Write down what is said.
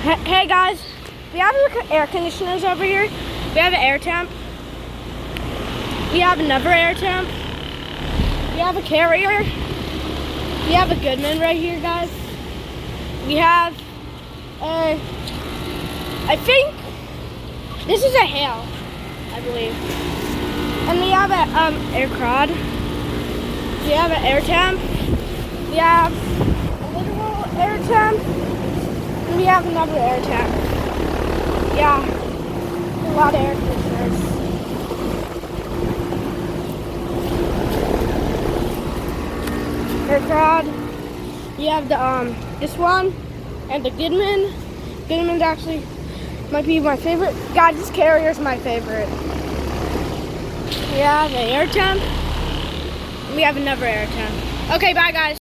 Hey guys, we have air conditioners over here. We have an air temp. We have another air temp. We have a Carrier. We have a Goodman right here, guys. We have I think this is a Hale, I believe. And we have an air Crod. We have an air temp. We have a literal air temp. And we have another air temp. Yeah, a lot of air conditioners. Air Crod. You have the this one and the Goodman. Goodman's actually might be my favorite. God, this Carrier's my favorite. We have an air temp. We have another air temp. Okay, bye guys.